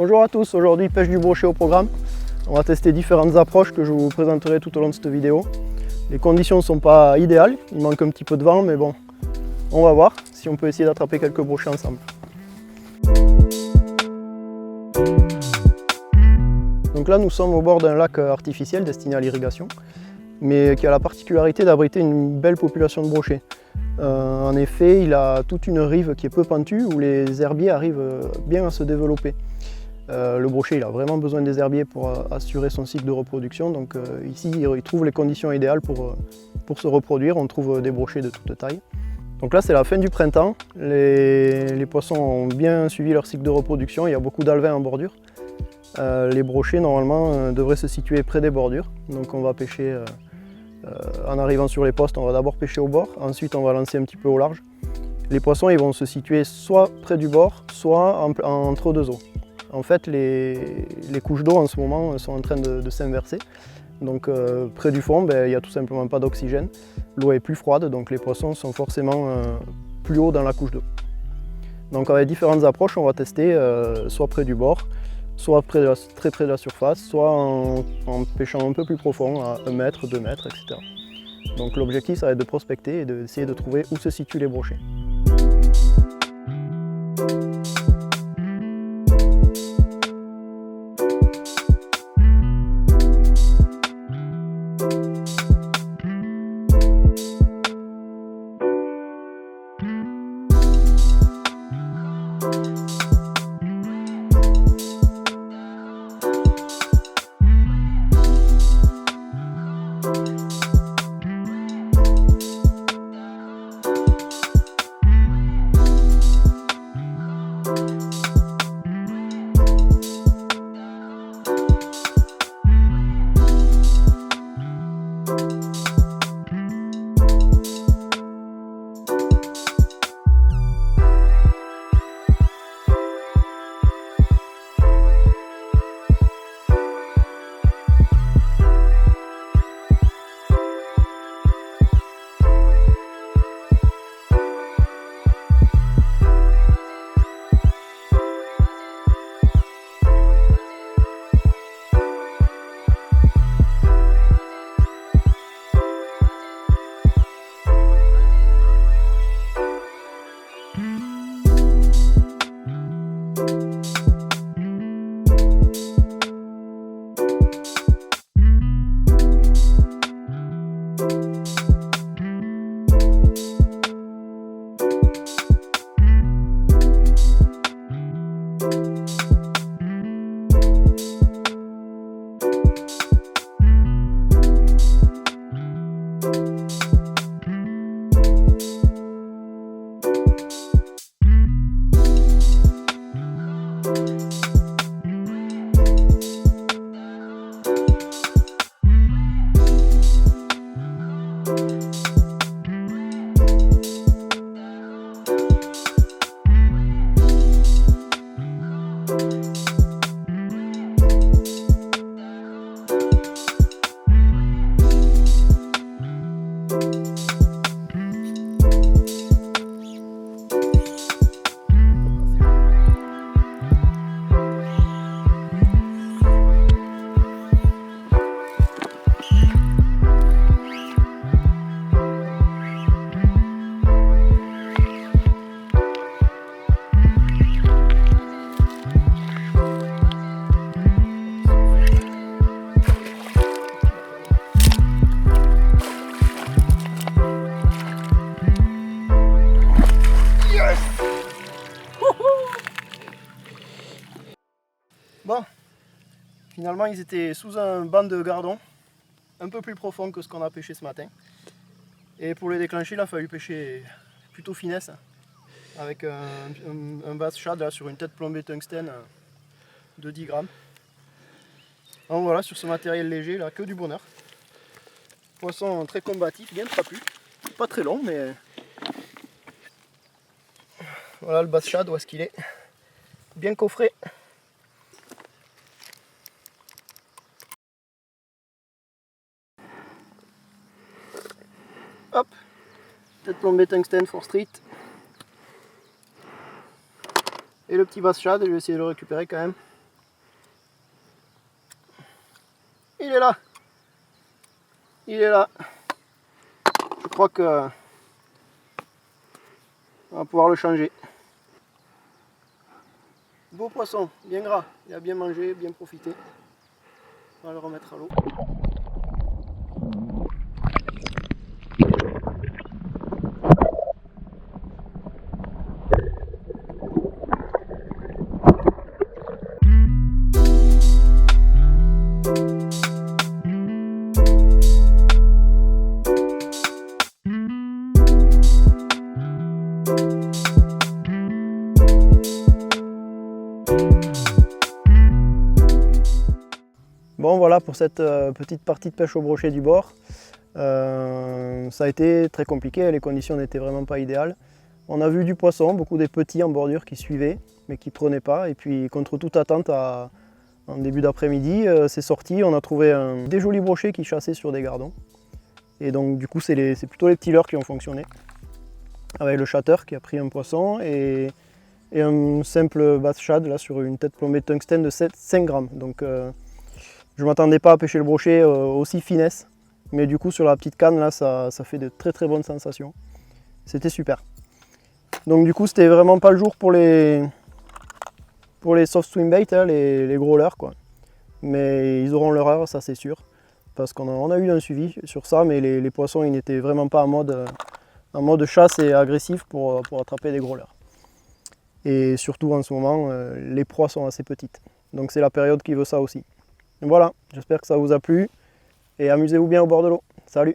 Bonjour à tous, aujourd'hui pêche du brochet au programme. On va tester différentes approches que je vous présenterai tout au long de cette vidéo. Les conditions ne sont pas idéales, il manque un petit peu de vent, mais bon, on va voir si on peut essayer d'attraper quelques brochets ensemble. Donc là nous sommes au bord d'un lac artificiel destiné à l'irrigation, mais qui a la particularité d'abriter une belle population de brochets. En effet, il a toute une rive qui est peu pentue où les herbiers arrivent bien à se développer. Le brochet il a vraiment besoin des herbiers pour assurer son cycle de reproduction, donc ici il trouve les conditions idéales pour se reproduire. On trouve des brochets de toute taille. Donc là c'est la fin du printemps, les poissons ont bien suivi leur cycle de reproduction, il y a beaucoup d'alevins en bordure. Les brochets normalement devraient se situer près des bordures, donc on va pêcher en arrivant sur les postes, on va d'abord pêcher au bord, ensuite on va lancer un petit peu au large. Les poissons ils vont se situer soit près du bord, soit entre deux eaux. En fait, les couches d'eau en ce moment sont en train de s'inverser. Donc près du fond, il n'y a tout simplement pas d'oxygène. L'eau est plus froide, donc les poissons sont forcément plus haut dans la couche d'eau. Donc avec différentes approches, on va tester soit près du bord, soit très près de la surface, soit en pêchant un peu plus profond, à 1 mètre, 2 mètres, etc. Donc l'objectif, ça va être de prospecter et d'essayer de trouver où se situent les brochets. Bon, finalement ils étaient sous un banc de gardon, un peu plus profond que ce qu'on a pêché ce matin. Et pour les déclencher, il a fallu pêcher plutôt finesse, avec un bass shad là, sur une tête plombée tungstène de 10 grammes. Donc voilà, sur ce matériel léger, là, que du bonheur. Poisson très combatif, bien trapu, pas très long, mais voilà le bass shad, où est-ce qu'il est, bien coffré. Hop, tête plombée tungstène 4 Street. Et le petit bass shad, je vais essayer de le récupérer quand même. Il est là. Il est là. Je crois que on va pouvoir le changer. Beau poisson, bien gras. Il a bien mangé, bien profité. On va le remettre à l'eau. Bon voilà pour cette petite partie de pêche au brochet du bord. Ça a été très compliqué, les conditions n'étaient vraiment pas idéales. On a vu du poisson, beaucoup des petits en bordure qui suivaient mais qui ne prenaient pas. Et puis contre toute attente, en début d'après-midi, c'est sorti, on a trouvé des jolis brochets qui chassaient sur des gardons. Et donc du coup c'est plutôt les petits leurres qui ont fonctionné. Avec le chatter qui a pris un poisson et un simple bass shad là, sur une tête plombée de tungstène de 5 grammes. Donc, je ne m'attendais pas à pêcher le brochet aussi finesse, mais du coup sur la petite canne là ça fait de très bonnes sensations. C'était super. Donc du coup c'était vraiment pas le jour pour les soft swim bait, hein, les gros leurres quoi. Mais ils auront leur heure, ça c'est sûr, parce qu'on a eu un suivi sur ça, mais les poissons ils n'étaient vraiment pas en mode chasse et agressif pour attraper des gros leurres. Et surtout en ce moment, les proies sont assez petites. Donc c'est la période qui veut ça aussi. Voilà, j'espère que ça vous a plu et amusez-vous bien au bord de l'eau. Salut!